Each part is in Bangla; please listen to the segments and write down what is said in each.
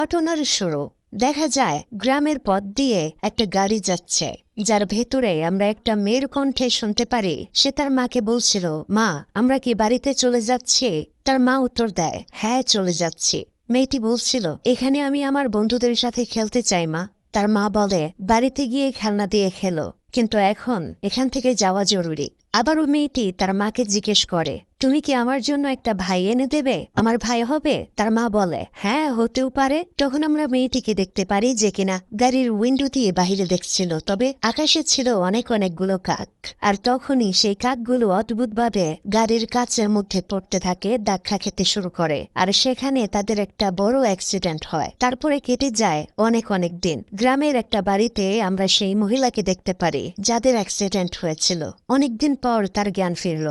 ঘটনার শুরু। দেখা যায় গ্রামের পথ দিয়ে একটা গাড়ি যাচ্ছে, যার ভেতরে আমরা একটা মেয়ের কণ্ঠে শুনতে পারি। সে তার মাকে বলছিল, মা, আমরা কি বাড়িতে চলে যাচ্ছি? তার মা উত্তর দেয়, হ্যাঁ, চলে যাচ্ছি। মেয়েটি বলছিল, এখানে আমি আমার বন্ধুদের সাথে খেলতে চাই মা। তার মা বলে, বাড়িতে গিয়ে খেলনা দিয়ে খেলো, কিন্তু এখন এখান থেকে যাওয়া জরুরি। আবারও মেয়েটি তার মাকে জিজ্ঞেস করে, তুমি কি আমার জন্য একটা ভাই এনে দেবে? আমার ভাই হবে? তার মা বলে, হ্যাঁ, হতেও পারে। তখন আমরা মেয়েটিকে দেখতে পারি যে কিনা গাড়ির উইন্ডো দিয়ে বাহিরে দেখছিল, তবে আকাশে ছিল অনেক অনেকগুলো কাক। আর তখনই সেই কাকগুলো অদ্ভুতভাবে গাড়ির কাচের মধ্যে পড়তে থাকে, ধাক্কা খেতে শুরু করে, আর সেখানে তাদের একটা বড় অ্যাক্সিডেন্ট হয়। তারপরে কেটে যায় অনেক অনেক দিন। গ্রামের একটা বাড়িতে আমরা সেই মহিলাকে দেখতে পারি যাদের অ্যাক্সিডেন্ট হয়েছিল। অনেকদিন পর তার জ্ঞান ফিরল।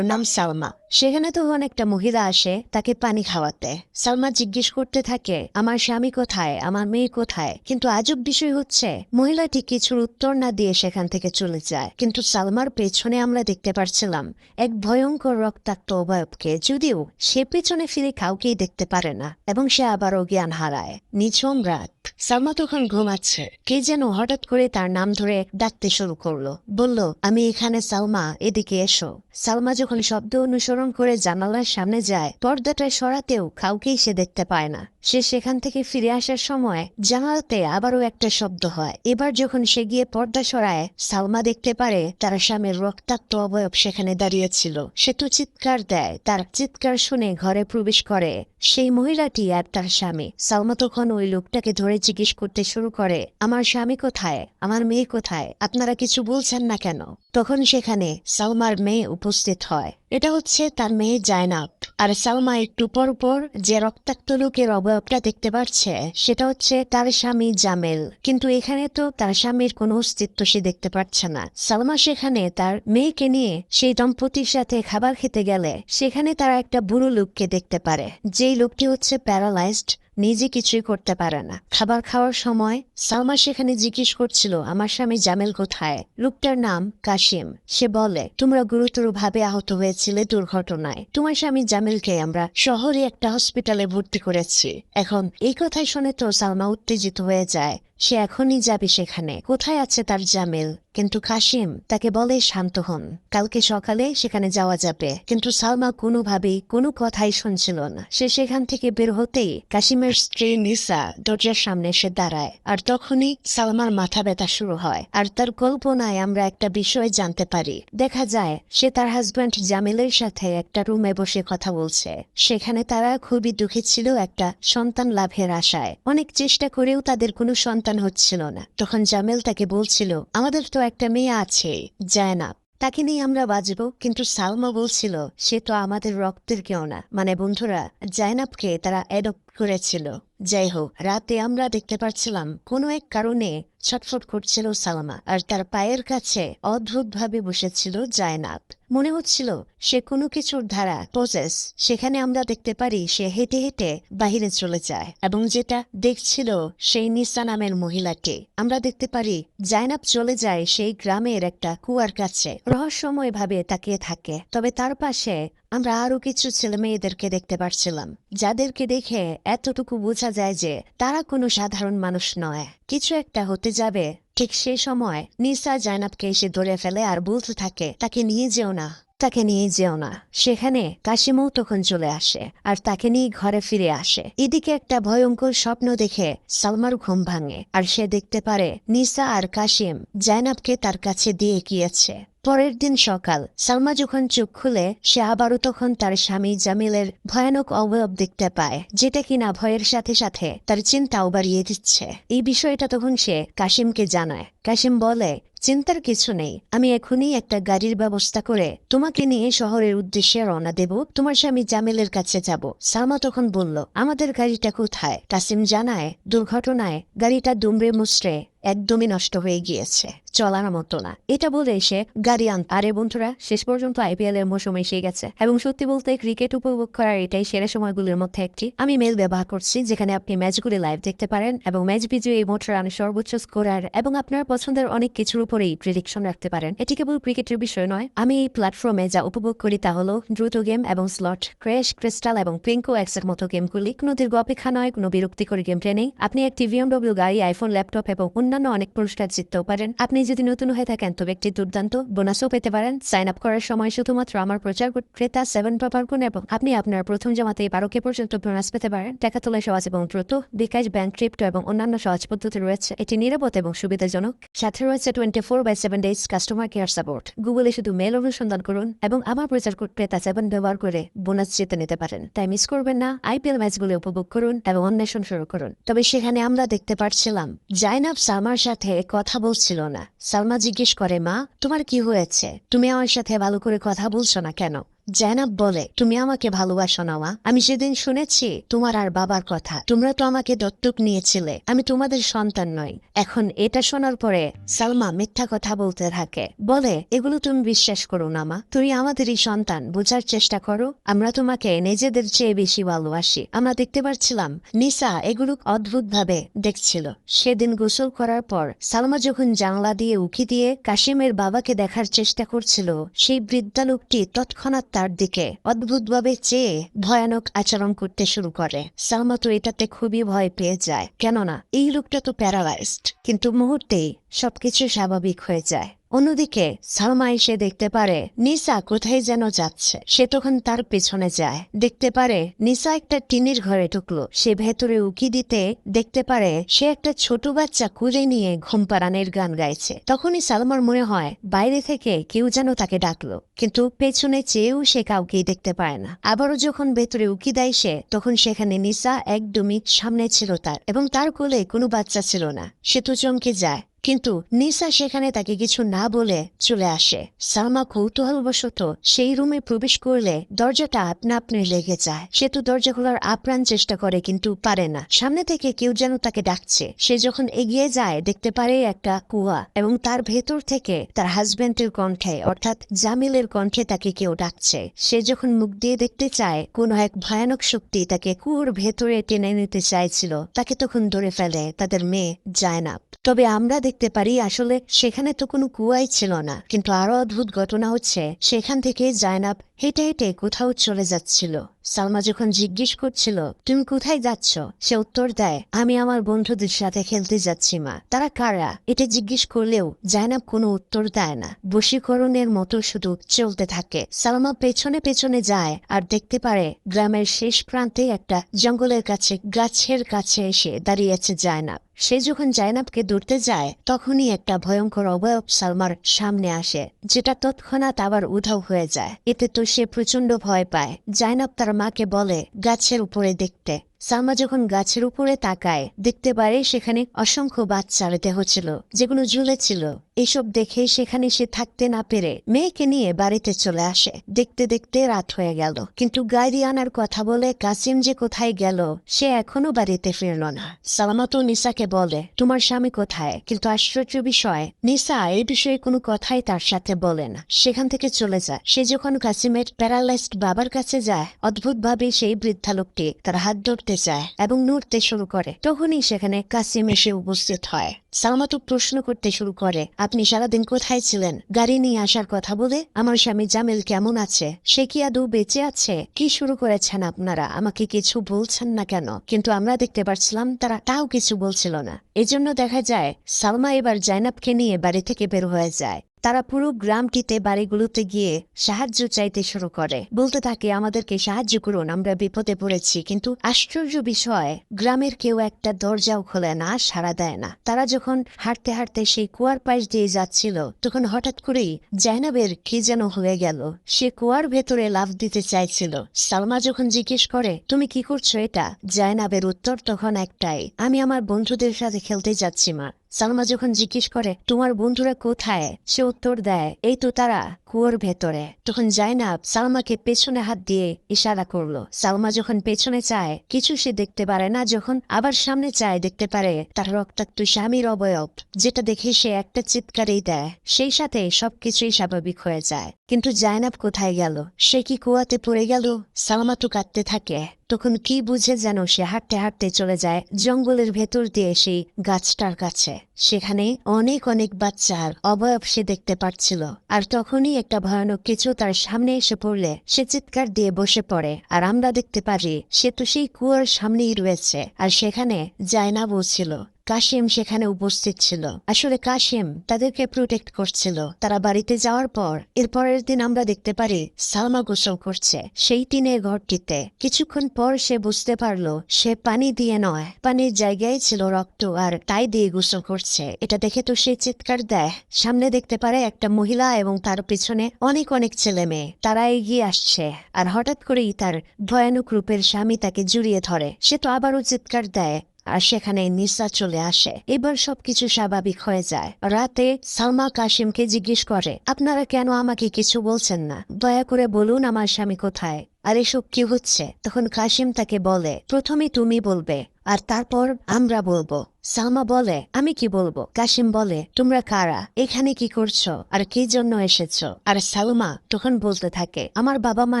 নাম সালমা। সেখানে তখন একটা মহিলা আসে তাকে পানি খাওয়াতে। সালমা জিজ্ঞেস করতে থাকে, আমার স্বামী কোথায়, আমার মেয়ে কোথায়? কিন্তু আজব বিষয় হচ্ছে, মহিলাটি কিছুর উত্তর না দিয়ে সেখান থেকে চলে যায়। কিন্তু সালমার পেছনে আমরা দেখতে পাচ্ছিলাম এক ভয়ঙ্কর রক্তাক্ত অবয়বকে, যদিও সে পেছনে ফিরে কাউকেই দেখতে পারে না, এবং সে আবারও জ্ঞান হারায়। নিঝুম রাত। সালমা তখন ঘুমাচ্ছে। কে যেন হঠাৎ করে তার নাম ধরে ডাকতে শুরু করলো। বলল, আমি এখানে সালমা, এদিকে এসো। সালমা যখন শব্দ অনুসরণ করে জানালার সামনে যায়, পর্দাটা সরাতেও কাউকেই সে দেখতে পায় না। সে সেখান থেকে ফিরে আসার সময় জানালাতে আবারও একটা শব্দ হয়। এবার যখন সে গিয়ে পর্দা সরায়, সালমা দেখতে পারে তার স্বামীর রক্তাক্ত অবয়ব সেখানে দাঁড়িয়েছিল। সে তো চিৎকার দেয়। তার চিৎকার শুনে ঘরে প্রবেশ করে সেই মহিলাটি আর তার স্বামী। সালমা তখন ওই লোকটাকে ধরে জিজ্ঞেস করতে শুরু করে, আমার স্বামী কোথায়, আমার মেয়ে কোথায়, আপনারা কিছু বলছেন না কেন? তখন সেখানে সালমার মেয়ে উপস্থিত হয়। এটা হচ্ছে তার মেয়ে জায়নাব। আর সালমা একটু পর পর যে রক্তাক্ত লোকের অবয়বটা দেখতে পাচ্ছে, সেটা হচ্ছে তার স্বামী জামেল। কিন্তু এখানে তো তার স্বামীর কোনো অস্তিত্ব সে দেখতে পাচ্ছে না। সালমা সেখানে তার মেয়েকে নিয়ে সেই দম্পতির সাথে খাবার খেতে গেলে সেখানে তারা একটা বুড়ো লোককে দেখতে পারে, যেই লোকটি হচ্ছে প্যারালাইজড, নিজে কিছুই করতে পারে না। খাবার খাওয়ার সময় সালমা সেখানে জিজ্ঞেস করছিল, আমার স্বামী জামেল কোথায়? লোকটার নাম কাশিম। সে বলে, তোমরা গুরুতরভাবে আহত হয়েছিলে দুর্ঘটনায়, তোমার স্বামী জামেলকে আমরা শহরে একটা হসপিটালে ভর্তি করেছি। এখন এই কথাই শুনে তো সালমা উত্তেজিত হয়ে যায়। সে এখনই যাবে সেখানে। কোথায় আছে তার জামেল? কিন্তু কাশিম তাকে বলে, শান্ত হন, কালকে সকালে সেখানে যাওয়া যাবে। কিন্তু সালমা কোনোভাবেই কোনো কথাই শুনছিল না। সে সেখান থেকে বের হতেই কাশিমের স্ত্রী নিসা দরজার সামনে এসে দাঁড়ায়। আর তখনই সালমার মাথা ব্যথা শুরু হয়। আর তার কল্পনায় আমরা একটা বিষয় জানতে পারি। দেখা যায় সে তার হাজব্যান্ড জামিলের সাথে একটা রুমে বসে কথা বলছে। সেখানে তারা খুবই দুঃখী ছিল একটা সন্তান লাভের আশায়। অনেক চেষ্টা করেও তাদের কোনো সন্তান হচ্ছিল না। তখন জামেল তাকে বলছিল, আমাদের তো একটা মেয়ে আছে, জায়নাব, তাকে নিয়ে আমরা বাঁচবো। কিন্তু সালমা বলছিল, সে তো আমাদের রক্তের কেউ না। মানে বন্ধুরা, জায়নাবকে তারা অ্যাডপ্ট করেছিল। যাই হোক, রাতে আমরা দেখতে পাচ্ছিলাম কোনো এক কারণে ছটফট করছিল সালমা, আর তার পায়ের কাছে অদ্ভুতভাবে বসেছিল জায়নাব। মনে হচ্ছিল সে কোনো কিছুর দ্বারা পজেস। সেখানে আমরা দেখতে পারি সে হেঁটে হেঁটে বাহিরে চলে যায়, এবং যেটা দেখছিল সেই নিসা নামের মহিলাকে। আমরা দেখতে পারি জায়নাব চলে যায় সেই গ্রামের একটা কুয়ার কাছে, রহস্যময় ভাবে তাকিয়ে থাকে। তবে তার পাশে আমরা আরো কিছু ছেলে মেয়েদেরকে দেখতে পাচ্ছিলাম, যাদেরকে দেখে এতটুকু বোঝা যায় যে তারা কোনো সাধারণ মানুষ নয়, কিছু একটা হতে যাবে। ঠিক সেই সময় নিসা জায়নাবকে এসে ধরে ফেলে আর বলতে থাকে, তাকে নিয়ে যেও না, তাকে নিয়ে যেও না। সেখানে কাশিমও তখন চলে আসে আর তাকে নিয়ে ঘরে ফিরে আসে। এদিকে একটা ভয়ঙ্কর স্বপ্ন দেখে সালমার ঘুম ভাঙে, আর সে দেখতে পারে নিসা আর কাশিম জায়নাবকে তার কাছে দিয়ে গিয়েছে। পরের দিন সকাল, সালমা যখন চোখ খুলে, সে আবারও তখন তার স্বামী জামিলের ভয়ানক অবয়ব দেখতে পায়, যেটা কিনা ভয়ের সাথে সাথে তার চিন্তাও বাড়িয়ে দিচ্ছে। এই বিষয়টা তখন সে কাশিমকে জানায়। কাশিম বলে, চিন্তার কিছু নেই, আমি এখনই একটা গাড়ির ব্যবস্থা করে তোমাকে নিয়ে শহরের উদ্দেশ্যে রওনা দেব, তোমার স্বামী জামিলের কাছে যাব। সালমা তখন বলল, আমাদের গাড়িটা কোথায়? কাসিম জানায়, দুর্ঘটনায় গাড়িটা দুমড়ে মুচড়ে একদমই নষ্ট হয়ে গিয়েছে, চলার মতো না। এটা বলে এসে গাড়ি আরে বন্ধুরা, শেষ পর্যন্ত আইপিএল এর মৌসুম এসে গেছে, এবং সত্যি বলতে ক্রিকেট উপভোগ করার এটাই সেরা সময়গুলির মধ্যে একটি। আমি মেল ব্যবহার করছি, যেখানে আপনি ম্যাচগুলি লাইভ দেখতে পারেন এবং ম্যাচ বিজয়ী মোটর রান সর্বোচ্চ স্কোরার এবং আপনার পছন্দের অনেক কিছুর উপরেই প্রেডিকশন রাখতে পারেন। এটি কেবল ক্রিকেটের বিষয় নয়। আমি এই প্ল্যাটফর্মে যা উপভোগ করি তা হলো দ্রুত গেম এবং স্লট, ক্র্যাশ, ক্রিস্টাল এবং পিঙ্কো এক্সের মতো গেমগুলি। কোনো দীর্ঘ অপেক্ষা নয়, কোনো বিরক্তিকর গেম প্লে নেই। আপনি একটি BMW গাড়ি, আইফোন, ল্যাপটপ এবং অন্যান্য অনেক পুরস্কার জিততেও পারেন। আপনি যদি নতুন হয়ে থাকেন তবে একটি দুর্দান্ত বোনাসও পেতে পারেন। সাইন আপ করার সময় শুধুমাত্র আমার প্রচার ক্রেতা 7 ব্যবহার করুন এবং আপনি আপনার প্রথম জমাতে 12K পর্যন্ত বোনাস পেতে পারেন। টাকা তোলা সহজ এবং দ্রুত। বিকাশ, ব্যাংক, ক্রিপ্টো এবং অন্যান্য সহজ পদ্ধতি রয়েছে। এটি নিরাপদ এবং সুবিধাজনক। সাথে রয়েছে 24/7 ডেজ কাস্টমার কেয়ার সাপোর্ট। গুগলে শুধু মেল অনুসন্ধান করুন এবং আমার প্রচার ক্রেতা 7 ব্যবহার করে বোনাস জিতে নিতে পারেন। তাই মিস করবেন না। IPL ম্যাচগুলো উপভোগ করুন এবং অন্বেষণ শুরু করুন। তবে সেখানে আমরা দেখতে পাচ্ছিলাম জাইনাব সালমার সাথে কথা বলছিল না। সালমা জিজ্ঞেস করে, মা তোমার কি হয়েছে? তুমি আমার সাথে ভালো করে কথা বলছো না কেন? জাইনাব বলে, তুমি আমাকে ভালোবাসো না মা? আমি সেদিন শুনেছি তোমার আর বাবার কথা। তোমরা তো আমাকে দত্তক নিয়েছিলে। আমি তোমাদের সন্তান নই। এখন এটা শোনার পরে সালমা মিথ্যা কথা বলতে থাকে। বলে, এগুলো তুমি বিশ্বাস করো না মা। তুমি আমাদেরই সন্তান, বোঝার চেষ্টা করো। আমরা তোমাকে নিজেদের চেয়ে বেশি ভালোবাসি। আমরা দেখতে পাচ্ছিলাম নিসা এগুলো অদ্ভুতভাবে দেখছিল। সেদিন গোসল করার পর সালমা যখন জানলা দিয়ে উকি দিয়ে কাশিমের বাবাকে দেখার চেষ্টা করছিল, সেই বৃদ্ধা লোকটি তৎক্ষণাৎ তার দিকে অদ্ভুতভাবে চেয়ে ভয়ানক আচরণ করতে শুরু করে। সালমা তো এটাতে খুবই ভয় পেয়ে যায়, কেননা এই লোকটা তো প্যারালাইজড। কিন্তু মুহূর্তেই সবকিছু স্বাভাবিক হয়ে যায়। অন্যদিকে সালমা এসে দেখতে পারে নিসা কোথায় যেন যাচ্ছে। সে তখন তার পেছনে যায়। দেখতে পারে নিসা একটা টিনের ঘরে ঢুকলো। সে ভেতরে উকি দিতে দেখতে পারে সে একটা ছোট বাচ্চা কুলে নিয়ে ঘুম পাড়ানোর গান গাইছে। তখনই সালমার মনে হয় বাইরে থেকে কেউ যেন তাকে ডাকলো, কিন্তু পেছনে চেয়েও সে কাউকেই দেখতে পায় না। আবারও যখন ভেতরে উকি দেয় সে, তখন সেখানে নিসা একদমই সামনে ছিল তার, এবং তার কোলে কোনো বাচ্চা ছিল না। সে তো চমকে যায়, কিন্তু নিসা সেখানে তাকে কিছু না বলে চলে আসে। সালমা কৌতূহলবশত সেই রুমে প্রবেশ করলে দরজাটা আপনা আপনি লেগে যায়। সে তো দরজা খোলার আপ্রাণ চেষ্টা করে, কিন্তু পারে না। সামনে থেকে কেউ যেন তাকে ডাকছে। সে যখন এগিয়ে যায় দেখতে পারে একটা কুয়া, এবং তার ভেতর থেকে তার হাজবেন্ডের কণ্ঠে, অর্থাৎ জামিলের কণ্ঠে তাকে কেউ ডাকছে। সে যখন মুখ দিয়ে দেখতে চায়, কোনো এক ভয়ানক শক্তি তাকে কুয়োর ভেতরে টেনে নিতে চাইছিল। তাকে তখন ধরে ফেলে তাদের মেয়ে জায়নাব। তবে আমরা দেখতে পারি আসলে সেখানে তো কোনো কুয়াই ছিল না। কিন্তু আরো অদ্ভুত ঘটনা হচ্ছে, সেখান থেকে জায়নাব হেঁটে হেঁটে কোথাও চলে যাচ্ছিল। সালমা যখন জিজ্ঞেস করছিল, তুমি কোথায় যাচ্ছ, সে উত্তর দেয়, আমি আমার বন্ধুদের সাথে খেলতে যাচ্ছি মা। তারা কারা? এটা জিজ্ঞেস করলেও জায়নাব কোনো উত্তর দেয় না। বশীকরণের মতো শুধু চলতে থাকে। সালমা পেছনে পেছনে যায় আর দেখতে পারে গ্রামের শেষ প্রান্তে একটা জঙ্গলের কাছে গাছের কাছে এসে দাঁড়িয়েছে জায়নাব। সে যখন জায়নাবকে ধরতে যায়, তখনই একটা ভয়ঙ্কর অবয়ব সালমার সামনে আসে, যেটা তৎক্ষণাৎ আবার উধাও হয়ে যায়। এতে তো সে প্রচন্ড ভয় পায়। জায়নাব তার মাকে বলে গাছের উপরে দেখতে। সালমা যখন গাছের উপরে তাকায়, দেখতে পারে সেখানে অসংখ্য বাচ্চার দেহ ছিল, যেগুলো ঝুলেছিল। এসব দেখে সেখানে সে থাকতে না পেরে মেয়েকে নিয়ে বাড়িতে চলে আসে। দেখতে দেখতে রাত হয়ে গেল, কিন্তু গাড়ি আনার কথা বলে কাসিম যে কোথায় গেল সে এখনো বাড়িতে ফিরল না। সালমা তো নিসাকে বলে, তোমার স্বামী কোথায়? কিন্তু আশ্চর্য বিষয়, নিসা এই বিষয়ে কোনো কথাই তার সাথে বলে না। সেখান থেকে চলে যায়। সে যখন কাসিমের প্যারালাইজড বাবার কাছে যায়, অদ্ভুতভাবে সেই বৃদ্ধা লোকটি তার হাত ধরতে যায় এবং নড়তে শুরু করে। তখনই সেখানে কাসিম এসে উপস্থিত হয়। সালমা তো প্রশ্ন করতে শুরু করে, আপনি সারাদিন কোথায় ছিলেন? গাড়ি নিয়ে আসার কথা বলে আমার স্বামী জামিল কেমন আছে? সে কি আদৌ বেঁচে আছে? কি শুরু করেছেন আপনারা? আমাকে কিছু বলছেন না কেন? কিন্তু আমরা দেখতে পাচ্ছিলাম তারা তাও কিছু বলছিল না। এজন্য দেখা যায় সালমা এবার জায়নাবকে নিয়ে বাড়ি থেকে বের হয়ে যায়। তারা পুরো গ্রামটিতে বাড়িগুলোতে গিয়ে সাহায্য চাইতে শুরু করে। বলতে থাকে, আমাদেরকে সাহায্য করুন, আমরা বিপদে পড়েছি। কিন্তু আশ্চর্য বিষয়, গ্রামের কেউ একটা দরজাও খোলে না, সাড়া দেয় না। তারা যখন হাঁটতে হাঁটতে সেই কুয়ার পাশ দিয়ে যাচ্ছিল, তখন হঠাৎ করেই জায়নাবের কি যেন হয়ে গেল। সে কুয়ার ভেতরে লাফ দিতে চাইছিল। সালমা যখন জিজ্ঞেস করে, তুমি কি করছো এটা? জায়নাবের উত্তর তখন একটাই, আমি আমার বন্ধুদের সাথে খেলতে যাচ্ছি মা। সালমা যখন জিজ্ঞেস করে, তোমার বন্ধুরা কোথায়? সে উত্তর দেয়, এই তো তারা কুয়োর ভেতরে। তখন জাইনাব সালমাকে পেছনে হাত দিয়ে ইশারা করলো। সালমা যখন পেছনে চায় কিছু সে দেখতে পারে না, যখন আবার সামনে চায় দেখতে পারে তার রক্তাক্ত স্বামীর অবয়ব, যেটা দেখে সে একটা চিৎকারই দেয়। সেই সাথে সবকিছুই স্বাভাবিক হয়ে যায়। কিন্তু জাইনাব কোথায় গেল? সে কি কুয়াতে পড়ে গেল? সালমা তো কাঁদতে থাকে। তখন কি বুঝে যেন সে হাঁটতে হাঁটতে চলে যায় জঙ্গলের ভেতর দিয়ে সেই গাছটার কাছে। সেখানে অনেক অনেক বাচ্চার অবয়ব সে দেখতে পাচ্ছিল। আর তখনই একটা ভয়ানক কিছু তার সামনে এসে পড়লে সে চিৎকার দিয়ে বসে পড়ে। আর আমরা দেখতে পারি সে তো সেই কুয়ার সামনেই রয়েছে। আর সেখানে জাইনাবও ছিল। কাশিম সেখানে উপস্থিত ছিল। আসলে কাশিম তাদেরকে প্রোটেক্ট করছিল। তারা বাড়িতে যাওয়ার পর এর পরের দিন আমরা দেখতে পারি সালমা গোসল করছে সেই টিনের ঘরটিতে। কিছুক্ষণ পর সে বুঝতে পারলো সে পানি দিয়ে নয়, পানির জায়গায় ছিল রক্ত, আর তাই দিয়ে গোসল করছে। এটা দেখে তো সে চিৎকার দেয়। সামনে দেখতে পারে একটা মহিলা এবং তার পিছনে অনেক অনেক ছেলে মেয়ে। তারা এগিয়ে আসছে। আর হঠাৎ করেই তার ভয়ানক রূপের স্বামী তাকে জড়িয়ে ধরে। সে তো আবারও চিৎকার দেয়। আর সেখানে নিসা চলে আসে। এবার সবকিছু স্বাভাবিক হয়ে যায়। রাতে সালমা কাশিমকে জিজ্ঞেস করে, আপনারা কেন আমাকে কিছু বলছেন না? দয়া করে বলুন আমার স্বামী কোথায়, আর এসব কি হচ্ছে? তখন কাশিম তাকে বলে, প্রথমে তুমি বলবে আর তারপর আমরা বলবো। সালমা বলে, আমি কি বলবো? কাশিম বলে, তোমরা কারা, এখানে কি করছো, আর কি জন্য এসেছো? আর সালমা তখন বলতে থাকে, আমার বাবা মা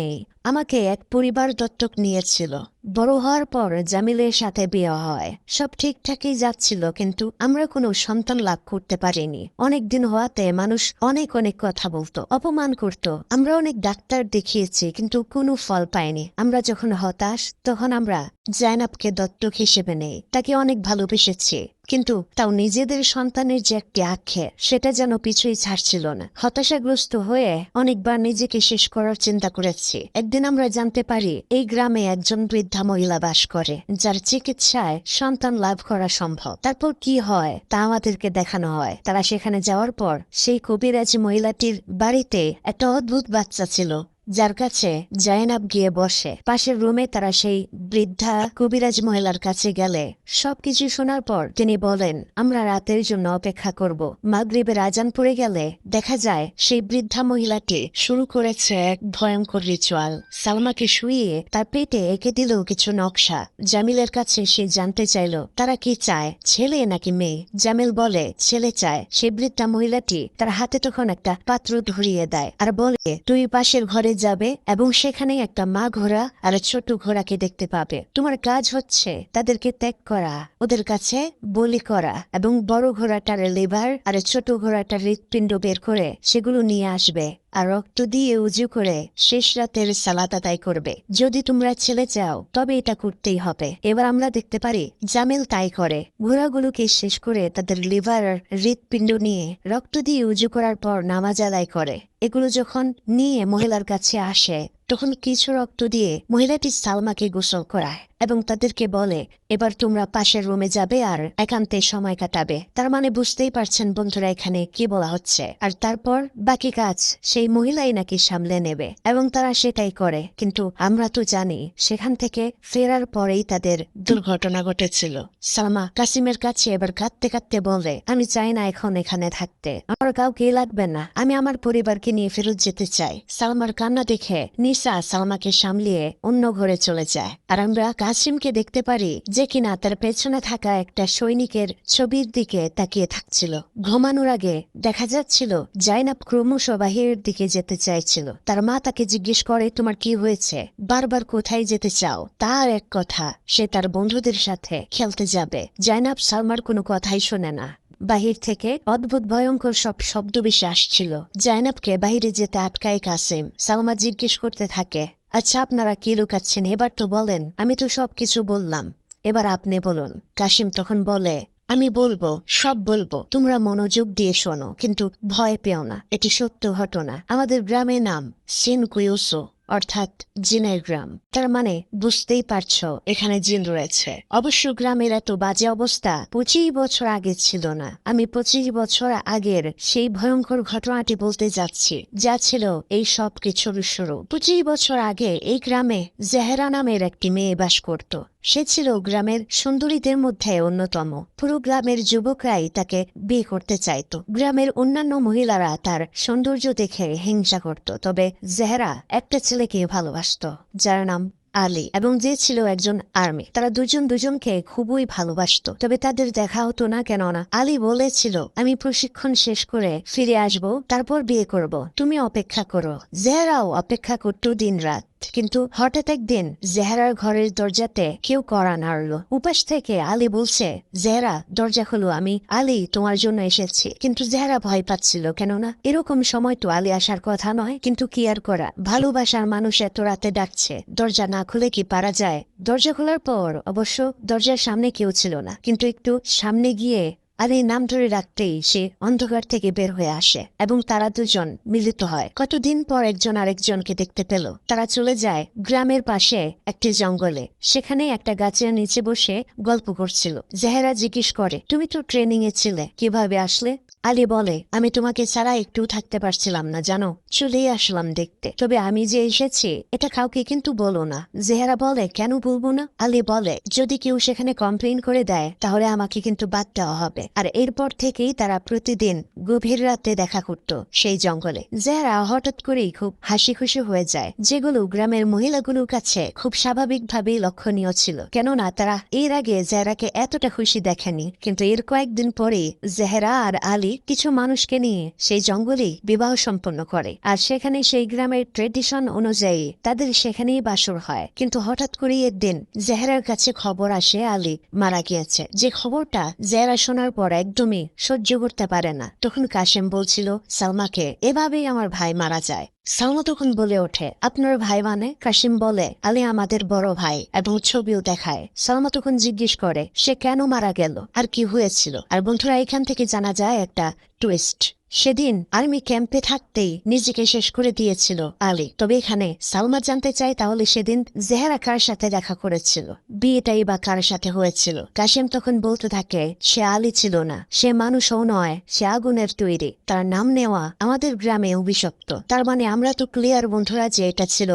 নেই, আমাকে এক পরিবার দত্তক নিয়েছিল। বড় হওয়ার পর জামিলের সাথে বিয়ে হয়। সব ঠিকঠাকই যাচ্ছিল, কিন্তু আমরা কোনো সন্তান লাভ করতে পারিনি। অনেক দিন হওয়াতে মানুষ অনেক অনেক কথা বলতো, অপমান করত। আমরা অনেক ডাক্তার দেখিয়েছি, কিন্তু কোনো ফল পাইনি। আমরা যখন হতাশ, তখন আমরা জাইনাবকে দত্তক হিসেবে নেই। তাকে অনেক ভালোবেসেছি, কিন্তু তাও নিজেদের সন্তানের যে একটি আক্ষেপ, সেটা যেন পিছুই ছাড়ছিল না। হতাশাগ্রস্ত হয়ে অনেকবার নিজেকে শেষ করার চিন্তা করেছি। একদিন আমরা জানতে পারি এই গ্রামে একজন বৃদ্ধা মহিলা বাস করে, যার চিকিৎসায় সন্তান লাভ করা সম্ভব। তারপর কি হয় তা আমাদেরকে দেখানো হয়। তারা সেখানে যাওয়ার পর সেই কবিরাজি মহিলাটির বাড়িতে একটা অদ্ভুত বাচ্চা ছিল, যার কাছে জাইনাব গিয়ে বসে। পাশের রুমে তারা সেই বৃদ্ধা কবিরাজ মহিলার কাছে গেলে সবকিছু শোনার পর তিনি বলেন, আমরা রাতের জন্য অপেক্ষা করব। মাগরিবের আজান পড়ে গেলে দেখা যায় সেই বৃদ্ধা মহিলাটি শুরু করেছে এক ভয়ঙ্কর রিচুয়াল। সালমাকে শুইয়ে তার পেটে এঁকে দিল কিছু নকশা। জামিলের কাছে সে জানতে চাইল তারা কি চায়, ছেলে নাকি মেয়ে। জামিল বলে ছেলে চায়। সেই বৃদ্ধা মহিলাটি তার হাতে তখন একটা পাত্র ধরিয়ে দেয় আর বলে, তুই পাশের ঘরে যাবে এবং সেখানে একটা মা ঘোড়া আর ছোট ঘোড়াকে দেখতে পাবে। তোমার কাজ হচ্ছে তাদেরকে ত্যাগ করা, ওদের কাছে বলি করা, এবং বড় ঘোড়াটার লিভার আর ছোট ঘোড়াটার হৃৎপিণ্ড বের করে সেগুলো নিয়ে আসবে আর রক্ত দিয়ে উজু করে শেষ রাতের সালাত আদায় করবে। যদি তোমরা ছেলে চাও তবে এটা করতেই হবে। এবার আমরা দেখতে পারি জামিল তাই করে। ঘোড়াগুলোকে শেষ করে তাদের লিভার আর হৃৎপিণ্ড নিয়ে রক্ত দিয়ে উজু করার পর নামাজ আদায় করে। এগুলো যখন নিয়ে মহিলার কাছে আসে, তখন কিছু রক্ত দিয়ে মহিলাটি সালমাকে গোসল করায় এবং তাদেরকে বলে, এবার তোমরা পাশের রুমে যাবে আর একান্তে সময় কাটাবে। তার মানে বুঝতেই পারছেন বন্ধুরা এখানে কি বলা হচ্ছে। আর তারপর বাকি কাজ সেই মহিলাই নাকি সামলে নেবে এবং তারা সেটাই করে। কিন্তু আমরা তো জানি সেখান থেকে ফেরার পরেই তাদের দুর্ঘটনা ঘটেছিল। সালমা কাসিমের কাছে এবার কাঁদতে কাঁদতে বলে, আমি চাই না এখন এখানে থাকতে, আমার কাউকে লাগবে না, আমি আমার পরিবারকে নিয়ে ফেরত যেতে চাই। সালমার কান্না দেখে নিসা সালমাকে সামলিয়ে অন্য ঘরে চলে যায়। আর আমরা কাসিমকে দেখতে পারি যে কিনা তার পেছনে থাকা একটা সৈনিকের ছবির দিকে তাকিয়ে থাকছিল। ঘুমানোর আগে দেখা যাচ্ছিল জাইনাব ক্রমশ বাহিরের দিকে যেতে চাইছিল। তার মা তাকে জিজ্ঞেস করে, তোমার কি হয়েছে, বারবার কোথায় যেতে চাও? তার এক কথা, সে তার বন্ধুদের সাথে খেলতে যাবে। জাইনাব সালমার কোনো কথাই শোনে না। বাহির থেকে অদ্ভুত ভয়ঙ্কর সব শব্দ বেশি আসছিল। জাইনাবকে বাহিরে যেতে আটকায় কাসিম। সালমা জিজ্ঞেস করতে থাকে, আচ্ছা আপনারা কি লুকাচ্ছেন, এবার তো বলেন। আমি তো সবকিছু বললাম, এবার আপনি বলুন। কাসিম তখন বলে, আমি বলবো, সব বলবো, তোমরা মনোযোগ দিয়ে শোনো, কিন্তু ভয় পেও না, এটি সত্য ঘটনা। আমাদের গ্রামের নাম সিনকুয়ুসো, অর্থাৎ জিনের গ্রাম। তার মানে বুঝতেই পারছো এখানে জিন রয়েছে। অবশ্য গ্রামের এত বাজে অবস্থা 25 বছর আগে ছিল না। আমি 25 বছর আগের সেই ভয়ঙ্কর ঘটনাটি বলতে যাচ্ছি, যা ছিল এই সব কিছুর শুরু। 25 বছর আগে এই গ্রামে জেহেরা নামের একটি মেয়ে বাস করত। সে ছিল গ্রামের সুন্দরীদের মধ্যে অন্যতম। পুরো গ্রামের যুবকরাই তাকে বিয়ে করতে চাইত। গ্রামের অন্যান্য মহিলারা তার সৌন্দর্য দেখে হিংসা করত, তবে জেহরা একটা ছেলেকে ভালোবাসত, যার নাম আলী, এবং যে ছিল একজন আর্মি। তারা দুজন দুজনকে খুবই ভালোবাসত, তবে তাদের দেখা হতো না। কেননা আলী বলেছিল, আমি প্রশিক্ষণ শেষ করে ফিরে আসব, তারপর বিয়ে করব, তুমি অপেক্ষা করো। জেহরাও অপেক্ষা করত দিন রাত। কিন্তু হঠাৎ একদিন জেহরার ঘরের দরজাতে কেউ কড়া নাড়ল। উপাস থেকে আলী বলছে, জেহরা দরজা খোলো, আমি আলী তোমার জন্য এসেছি। কিন্তু জেহরা ভয় পাচ্ছিল, কেননা এরকম সময় তো আলী আসার কথা নয়। কিন্তু কি আর করা, ভালোবাসার মানুষ এত রাতে ডাকছে, দরজা না খুলে কি পারা যায়? দরজা খোলার পর অবশ্য দরজার সামনে কেউ ছিল না, কিন্তু একটু সামনে গিয়ে আলীর নাম ধরে রাখতেই সে অন্ধকার থেকে বের হয়ে আসে এবং তারা দুজন মিলিত হয়। কতদিন পর একজন আরেকজনকে দেখতে পেল। তারা চলে যায় গ্রামের পাশে একটি জঙ্গলে। সেখানে একটা গাছের নিচে বসে গল্প করছিল। জেহরা জিজ্ঞেস করে, তুমি তো ট্রেনিং এ ছিলে, কিভাবে আসলে? আলী বলে, আমি তোমাকে ছাড়া একটু থাকতে পারছিলাম না জানো, চলেই আসলাম দেখতে। তবে আমি যে এসেছি এটা কাউকে কিন্তু বলো না। জেহরা বলে, কেন বলবো না? আলী বলে, যদি কেউ সেখানে কমপ্লেন করে দেয় তাহলে আমাকে কিন্তু বাদ দেওয়া হবে। আর এরপর থেকেই তারা প্রতিদিন গভীর রাতে দেখা করত সেই জঙ্গলে। জেহরা হঠাৎ করেই খুব হাসি খুশি হয়ে যায়, যেগুলো গ্রামের মহিলাগুলোর কাছে খুব স্বাভাবিকভাবেই লক্ষণীয় ছিল, কেননা তারা এর আগে জেহরাকে এতটা খুশি দেখেনি। কিন্তু এর কয়েকদিন পরেই জেহরা আর আলী কিছু মানুষকে নিয়ে সেই জঙ্গলেই বিবাহ সম্পন্ন করে। আর সেখানে সেই গ্রামের ট্রেডিশন অনুযায়ী তাদের সেখানেই বাসর হয়। কিন্তু হঠাৎ করে একদিন জেহরার কাছে খবর আসে আলী মারা গিয়েছে। যে খবরটা জেহরা শোনার পর একদমই সহ্য করতে পারে না। তখন কাশেম বলছিল সালমাকে, এভাবেই আমার ভাই মারা যায়। সালমা তখন বলে ওঠে, আপনার ভাই মানে? কাশিম বলে, আলী আমাদের বড় ভাই, এবং ছবিও দেখায়। সালমা তখন জিজ্ঞেস করে, সে কেন মারা গেল আর কি হয়েছিল? আর বন্ধুরা, এখান থেকে জানা যায় একটা টুইস্ট। সেদিন আর্মি ক্যাম্পে থাকতেই নিজেকে শেষ করে দিয়েছিল আলী। তবে এখানে সালমা জানতে চায়, তাহলে সেদিন জেহরা কার সাথে দেখা করেছিল, বিয়েটাই বা কার সাথে হয়েছিল? কাশেম তখন বলতে থাকে, সে আলী ছিল না, সে মানুষও নয়, সে আগুনের তৈরি। তার নাম নেওয়া আমাদের গ্রামে অভিশপ্ত। তার মানে আমরা তো ক্লিয়ার বন্ধুরা যে এটা ছিল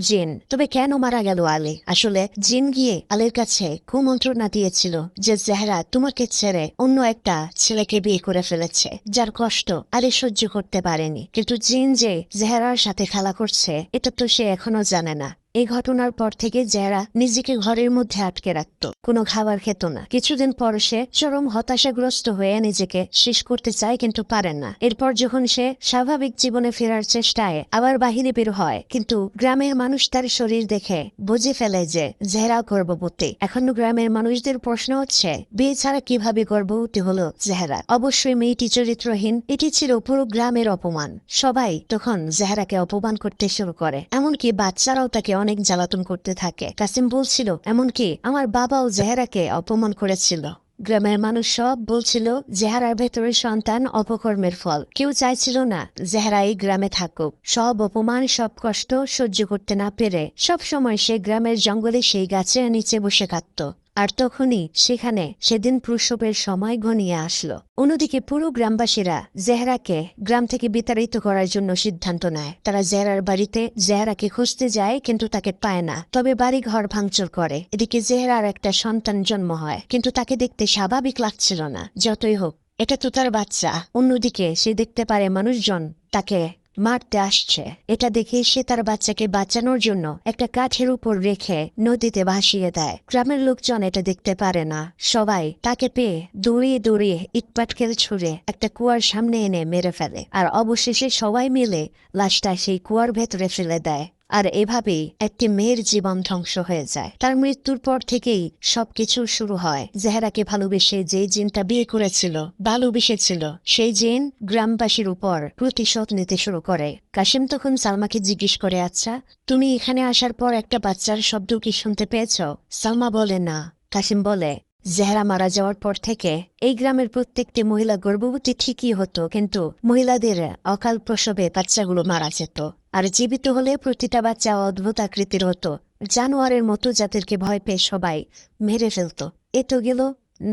জিন। তবে কেন মারা গেল আলী? আসলে জিন গিয়ে আলীর কাছে কুমন্ত্রণা দিয়েছিল যে জেহরা তোমাকে ছেড়ে অন্য একটা ছেলেকে বিয়ে করে ফেলেছে, যার কষ্ট আলী সহ্য করতে পারেনি। কিন্তু জিন যে জেহরার সাথে খেলা করছে এটা তো সে এখনো জানে না। এই ঘটনার পর থেকে জেহরা নিজেকে ঘরের মধ্যে আটকে রাখত, কোনো খাবার খেত না। কিছুদিন পর সে চরম হতাশাগ্রস্ত হয়ে নিজেকে শেষ করতে চায়, কিন্তু পারে না। এরপর যখন সে স্বাভাবিক জীবনে ফেরার চেষ্টায় আবার বাহিরে বের হয়, কিন্তু গ্রামের মানুষ তার শরীর দেখে বুঝে ফেলে যে জেহরা গর্ভবতী। এখন গ্রামের মানুষদের প্রশ্ন হচ্ছে, বিয়ে ছাড়া কিভাবে গর্ভবতী হলো জেহরা? অবশ্যই মেয়েটি চরিত্রহীন। এটি ছিল পুরো গ্রামের অপমান। সবাই তখন জেহরাকে অপমান করতে শুরু করে, এমনকি বাচ্চারাও তাকে অনেক জ্বালাতন করতে থাকে। কাসিম বলছিল, এমনকি আমার বাবাও জেহরাকে অপমান করেছিল। গ্রামের মানুষ সব বলছিল জেহরার ভেতরে সন্তান অপকর্মের ফল। কেউ চাইছিল না জেহরা এই গ্রামে থাকুক। সব অপমান, সব কষ্ট সহ্য করতে না পেরে সব সময় সে গ্রামের জঙ্গলে সেই গাছের নিচে বসে কাঁদত। আর তখনই সেখানে সেদিন প্রসবের সময় ঘনিয়ে আসলো। অন্যদিকে পুরো গ্রামবাসীরা জেহরাকে গ্রাম থেকে বিতাড়িত করার জন্য সিদ্ধান্ত নেয়। তারা জেহরার বাড়িতে জেহরাকে খুঁজতে যায়, কিন্তু তাকে পায় না। তবে বাড়ি ঘর ভাঙচুর করে। এদিকে জেহরার একটা সন্তান জন্ম হয়, কিন্তু তাকে দেখতে স্বাভাবিক লাগছিল না। যতই হোক, এটা তো তার বাচ্চা। অন্যদিকে সে দেখতে পারে মানুষজন তাকে মারতে আসছে। এটা দেখে সে তার বাচ্চাকে বাঁচানোর জন্য একটা কাঠের উপর রেখে নদীতে ভাসিয়ে দেয়। গ্রামের লোকজন এটা দেখতে পারে না। সবাই তাকে পেয়ে দৌড়িয়ে দৌড়িয়ে ইটপাটকেল ছুঁড়ে একটা কুয়ার সামনে এনে মেরে ফেলে। আর অবশেষে সবাই মিলে লাশটা সেই কুয়ার ভেতরে ফেলে দেয়। আর এভাবেই একটি মেয়ের জীবন ধ্বংস হয়ে যায়। তার মৃত্যুর পর থেকেই সবকিছু শুরু হয়। জেহরাকে ভালোবেসে যে জিনটা বিয়ে করেছিল, ভালোবেসেছিল, সেই জিন গ্রামবাসীর উপর প্রতিশোধ নিতে শুরু করে। কাশিম তখন সালমাকে জিজ্ঞেস করে, আচ্ছা, তুমি এখানে আসার পর একটা বাচ্চার শব্দ কি শুনতে পেয়েছ? সালমা বলে, না। কাশিম বলে, জেহরা মারা যাওয়ার পর থেকে এই গ্রামের প্রত্যেকটি মহিলা গর্ভবতী ঠিকই হতো, কিন্তু মহিলাদের অকাল প্রসবে বাচ্চাগুলো মারা যেত। আর জীবিত হলে প্রতিটা বাচ্চা অদ্ভুত আকৃতির হতো, জানোয়ারের মতো, যাদেরকে ভয় পেয়ে সবাই মেরে ফেলত। এ তো গেল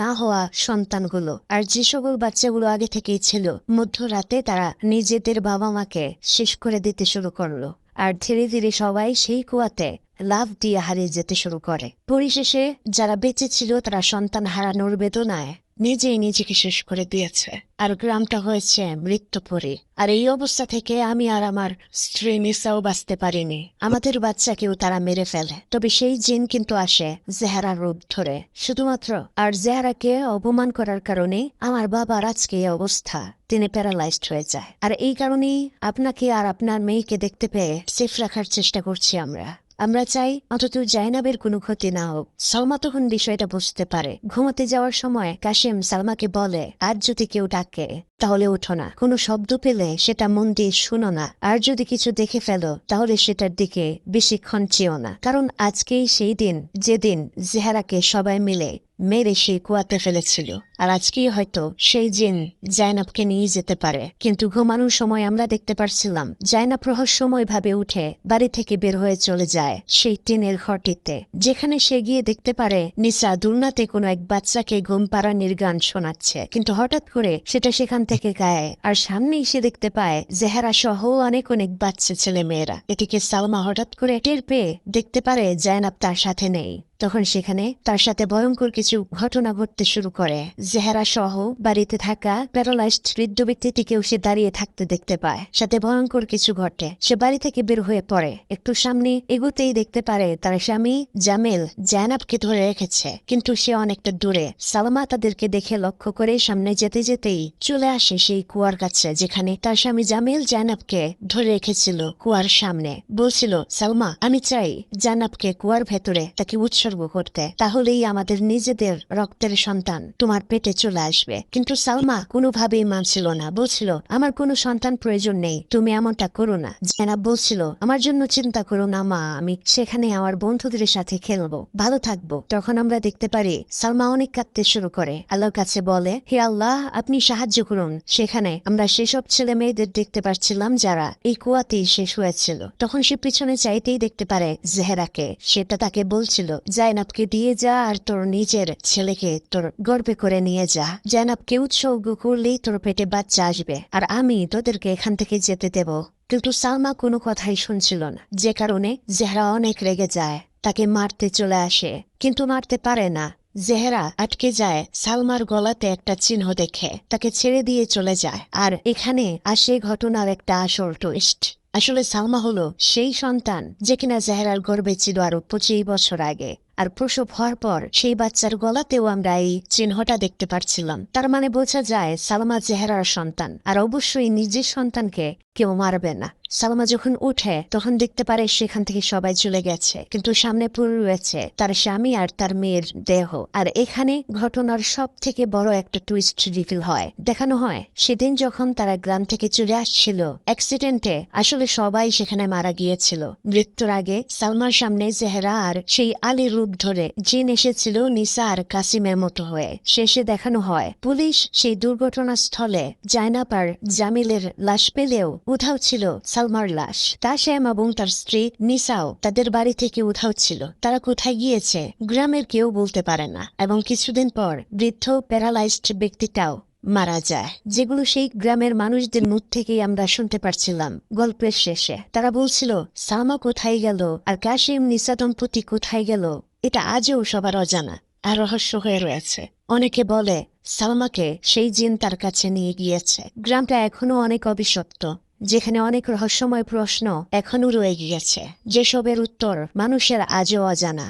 না হওয়া সন্তানগুলো। আর যে সকল বাচ্চাগুলো আগে থেকেই ছিল, মধ্যরাতে তারা নিজেদের বাবা মাকে শেষ করে দিতে শুরু করলো। আর ধীরে ধীরে সবাই সেই কুয়াতে লাফ দিয়ে হারিয়ে যেতে শুরু করে। পরিশেষে যারা বেঁচে ছিল তারা সন্তান হারানোর বেদনায় নিজেই নিজেকে শেষ করে দিয়েছে, আর গ্রামটা হয়েছে মৃত্যুপুরী। আর এই অবস্থা থেকে আমি আর আমার স্ত্রী নিসাও বাঁচতে পারিনি। আমাদের বাচ্চাকেও তারা মেরে ফেলে। তবে সেই জিন কিন্তু আসে জেহারার রূপ ধরে শুধুমাত্র, আর জেহারাকে অপমান করার কারণে আমার বাবার আজকে এই অবস্থা। তিনি প্যারালাইজড হয়ে যায়। আর এই কারণেই আপনাকে আর আপনার মেয়েকে দেখতে পেয়ে সেফ রাখার চেষ্টা করছি আমরা চাই অন্তত জাইনাবের কোনো ক্ষতি না হোক। সালমা তখন বিষয়টা বুঝতে পারে। ঘুমাতে যাওয়ার সময় কাশেম সালমাকে বলে, আর যদি কেউ ডাকে তাহলে ওঠো না, কোনো শব্দ পেলে সেটা মন দিয়ে শুনো না, আর যদি কিছু দেখে ফেলো তাহলে সেটার দিকে বেশিক্ষণ চেও না, কারণ আজকেই সেই দিন যেদিন জেহারাকে সবাই মিলে মেরে সেই কুয়াতে ফেলেছিল। আর আজকেই হয়তো সেই জিন জাইনাবকে নিয়ে যেতে পারে। কিন্তু ঘুমানোর সময় আমরা দেখতে পারছিলাম জাইনাব রহস্যময় ভাবে উঠে বাড়ি থেকে বের হয়ে চলে যায় সেই টিনের ঘরটিতে, যেখানে সে গিয়ে দেখতে পারে নিসা দুর্নাতে কোনো এক বাচ্চাকে ঘুম পাড়ানির গান শোনাচ্ছে। কিন্তু হঠাৎ করে সেটা সেখান থেকে গায়ে, আর সামনেই সে দেখতে পায় জেহারা সহ অনেক বাচ্চা ছেলে মেয়েরা। এটিকে সালমা হঠাৎ করে টের পেয়ে দেখতে পারে জাইনাব তার সাথে নেই। তখন সেখানে তার সাথে ভয়ঙ্কর কিছু ঘটনা ঘটতে শুরু করে। জেহারা সহ বাড়িতে থাকা প্যারালাইজড বৃদ্ধ ব্যক্তিটিকেও সে দাঁড়িয়ে থাকতে দেখতে পায়। সাথে ভয়ঙ্কর কিছু ঘটে। সে বাড়ি থেকে বের হয়ে পড়ে। একটু সামনে এগোতেই দেখতে পারে তার স্বামী জামিল জাইনাবকে ধরে রেখেছে, কিন্তু সে অনেকটা দূরে। সালমা তাদেরকে দেখে লক্ষ্য করে সামনে যেতে যেতেই চলে আসে সেই কুয়ার কাছে, যেখানে তার স্বামী জামিল জাইনাবকে ধরে রেখেছিল কুয়ার সামনে। বলছিল, সালমা, আমি চাই জাইনাবকে কুয়ার ভেতরে তাকে উৎসর্গ করতে, তাহলেই আমাদের নিজেদের রক্তের সন্তান তোমার পেটে চলে আসবে। কিন্তু সালমা কোনোভাবেই মানছিল না। বলছিল, আমার কোনো সন্তান প্রয়োজন নেই, তুমি এমনটা করো না। জাইনাব বলছিল, আমার জন্য চিন্তা করো না মা, আমি সেখানে আমার বন্ধুদের সাথে খেলবো, ভালো থাকবো। তখন আমরা দেখতে পারি সালমা অনেক কাঁদতে শুরু করে, আল্লাহর কাছে বলে, হে আল্লাহ, আপনি সাহায্য করুন। সেখানে আমরা সেসব ছেলে মেয়েদের দেখতে পাচ্ছিলাম যারা এই কুয়াতেই শেষ হয়েছিল। তখন সে পিছনে চাইতেই দেখতে পারে জেহেরাকে। সেটা তাকে বলছিল, জাইনাবকে দিয়ে যা আর তোর নিজের ছেলেকে তোর গর্বে করে নিয়ে যা। জাইনাবকে উৎসর্গ করলেই তোর পেটে বাচ্চা আসবে, আর আমি তোদেরকে এখান থেকে যেতে দেব। কিন্তু সালমা কোনো কথাই শুনছিল না, যে কারণে জেহরা অনেক রেগে যায়, তাকে মারতে চলে আসে, কিন্তু মারতে পারে না। জেহেরা আটকে যায় সালমার গলাতে একটা চিহ্ন দেখে, তাকে ছেড়ে দিয়ে চলে যায়। আর এখানে আসে ঘটনার একটা আসল টুইস্ট। আসলে সালমা হলো সেই সন্তান যে কিনা জেহেরার গর্ভে ছিল আরো 25 বছর আগে। আর প্রসব হওয়ার পর সেই বাচ্চার গলাতেও আমরা এই চিহ্নটা দেখতে পাচ্ছিলাম। তার মানে বোঝা যায় সালমা জেহেরার সন্তান, আর অবশ্যই নিজের সন্তানকে কেউ মারবে না। সালমা যখন উঠে তখন দেখতে পারে সেখান থেকে সবাই চলে গেছে, কিন্তু সামনে পড়ে রয়েছে তার স্বামী আর তার মেয়ের দেহ। আর এখানে ঘটনার সব থেকে বড় একটা টুইস্ট রিভিল হয়। দেখানো হয় সেদিন যখন তারা গ্রাম থেকে চলে আসছিল অ্যাক্সিডেন্টে, আসলে সবাই সেখানে মারা গিয়েছিল। মৃত্যুর আগে সালমার সামনে জেহেরা আর সেই আলীর রূপ ধরে জিন এসেছিল নিসা আর কাসিমের মতো হয়ে। শেষে দেখানো হয় পুলিশ সেই দুর্ঘটনাস্থলে জাইনাব আর জামিলের লাশ পেলেও উধাও ছিল সালমার লাশ। তাসেম এবং তার স্ত্রী নিসাও তাদের বাড়ি থেকে উধাও ছিল। তারা কোথায় গিয়েছে গ্রামের কেউ বলতে পারে না। এবং কিছুদিন পর বৃদ্ধ প্যারালাইজড ব্যক্তিটাও মারা যায়, যেগুলো সেই গ্রামের মানুষদের মুখ থেকেই আমরা শুনতে পারছিলাম গল্পের শেষে। তারা বলছিল, সালমা কোথায় গেল আর কাশিম নিসা দম্পতি কোথায় গেল, এটা আজও সবার অজানা আর রহস্য হয়ে রয়েছে। অনেকে বলে সালমাকে সেই জিন তার কাছে নিয়ে গিয়েছে। গ্রামটা এখনো অনেক অবিষপ্ত, যেখানে অনেক রহস্যময় প্রশ্ন এখনো রয়ে গিয়েছে, যেসবের উত্তর মানুষের আজও অজানা।